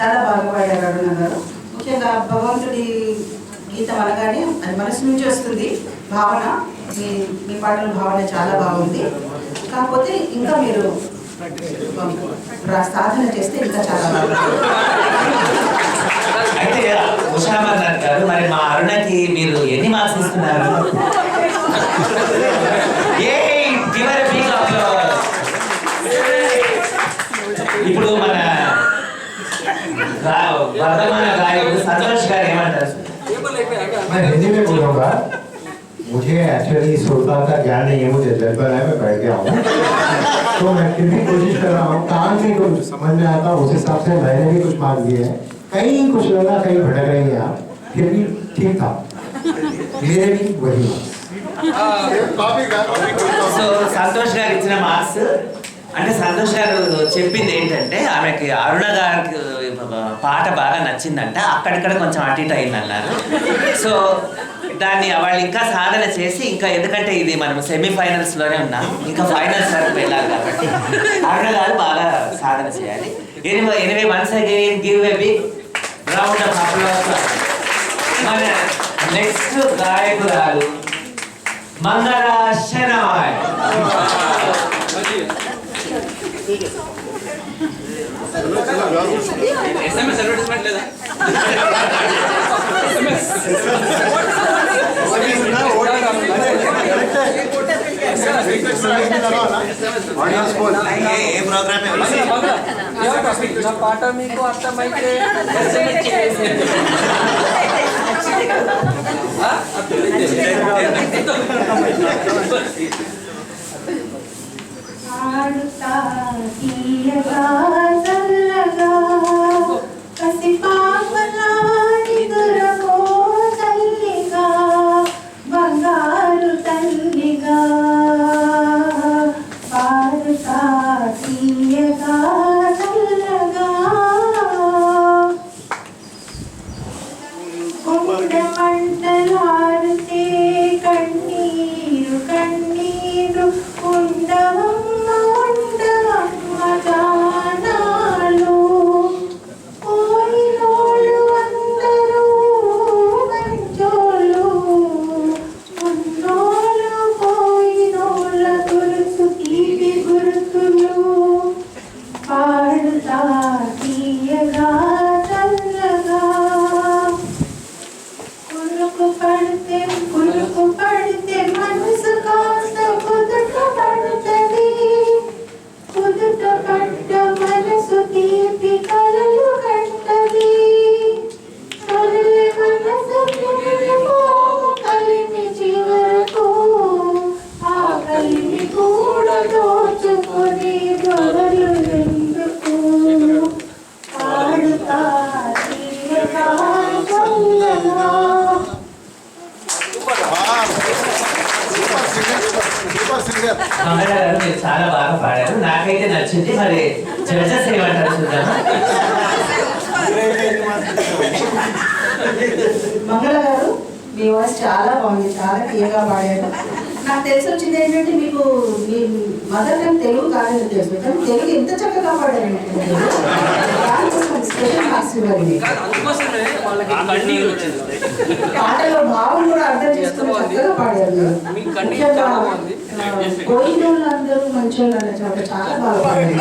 చాలా బాగా పాడారు అరుణ గారు. ముఖ్యంగా భగవంతుడి గీతం అనగానే అది మనసు నుంచి వస్తుంది భావన. మీ పాటల భావన చాలా బాగుంది. కాకపోతే ఇంకా మీరు సాధన చేస్తే ఇంకా చాలా బాగుంది. అయితే ఉషామన్నార్ గారు, మరి మా అరుణకి మీరు ఎన్ని మార్క్స్ ఇస్తున్నారు? ఇప్పుడు మన వర్ధమాన గాయకుడు సంతోష్ గారు ఏమంటారు? मैं हिंदी में बोलूँगा। मुझे एक्चुअली श्रोता का ज्ञान नहीं है, मुझे जज्बा है, मैं बैठ गया हूँ तो मैं फिर भी कोशिश कर रहा हूँ। कान से कुछ समझ में आता उस हिसाब से मैंने भी कुछ मार्क दिए हैं। कहीं कुछ लगा, कहीं भटक रही हैं आप, फिर भी ठीक था। मेरे भी वही సో సంతోష్ గారు ఇచ్చిన మార్క్స్ అంటే సంతోష్ గారు చెప్పింది ఏంటంటే ఆమెకి అరుణ గారికి పాట బాగా నచ్చిందంట, అక్కడిక్కడ కొంచెం అటు ఇటు అయిందన్నారు. సో దాన్ని వాళ్ళు ఇంకా సాధన చేసి ఇంకా, ఎందుకంటే ఇది మనం సెమీఫైనల్స్లోనే ఉన్నాం, ఇంకా ఫైనల్స్ వరకు వెళ్ళాలి కాబట్టి అరుణ గారు బాగా సాధన చేయాలి. Anyway once again give a big round of applause. మన నెక్స్ట్ గాయకురాలు మంగళ శనాయ్. SMS అడ్వర్టైజ్మెంట్ లేదా? ఏ ప్రోగ్రామ్ నా పాట మీకు అర్థమైతే ఆడుతా తీయగా చల్లగా పసిపాపలా నిదురపో తల్లిగా బంగారు తల్లిగా ఆడుతా తీయగా చల్లగా కొండ మంటలారితే కన్నీరు కన్నీరు ఉండవమ్మ ఉండవమ్మ జానాలు పోయినోళ్ళు అందరూ మంచోళ్ళు ఉన్నోళ్ళు పోయినోళ్ళ గురుసు తీపి గుర్తులు పాడుతా తీయగా చల్లగా కురుకు పడితే మనసు కాస్త కుదుట పడుతుంది కుదుట పడ్డ మనసు తీపి కలలు కంటది కలలి మనసు కలిమి చివరకు ఆ కలిమి కూడా దోచుకొని దొరలు ఎందుకు పాడుతా తీయగా చల్లగా. మంగళ గారు మీరు చాలా బాగా పాడారు, నాకైతే నచ్చింది. మరి జడ్జెస్ ఏమంటారు చూద్దామా? మంగళ గారు మీ వాయిస్ చాలా బాగుంది, చాలా క్లియర్గా పాడారు. నాకు తెలిసి వచ్చింది ఏంటంటే మీకు మీ మదర్ టంగ్ తెలుగు కాదని తెలుసు, కానీ తెలుగు ఎంత చక్కగా పాడారు. స్పెషల్ మార్క్స్ ఇవ్వాలి. పాటలో భావం కూడా అర్థం చేసుకుని చక్కగా పాడారు. పోయిన వాళ్ళు అందరూ మంచి వాళ్ళు అన్న చోట చాలా బాగా పాడారు.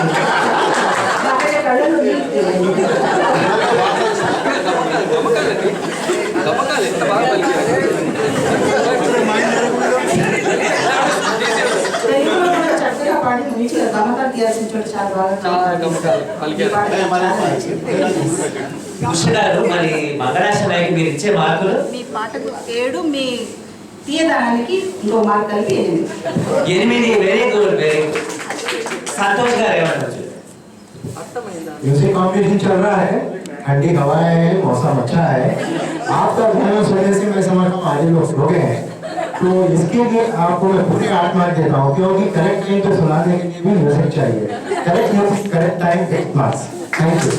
నాకైతే కళ్ళలో చక్కగా పాడి మంచిగా గమకాలు తీయాల్సిన చోట చాలా బాగా. మరి మంగళాశనాయకి మీరు ఇచ్చే మార్కులు? మీ పాటకు 7, మీ తీయదానికి ఇంకో మార్క్ కలిపి 8. Very good, very good. Santosh గారు ఏమంటారు? म्यूजिक कॉम्पिटिशन चल रहा है, ठंडी हवाएं हैं, मौसम अच्छा है, आपका ध्यान सोने से मैं समझता हूँ आधे लोग सो गए हैं, तो इसके लिए आपको मैं पूरे 8 मार्क देता हूँ, क्योंकि करेक्ट टाइम पे सुनाने के लिए भी म्यूजिक चाहिए. Correct music, correct time, 8 marks. Thank you.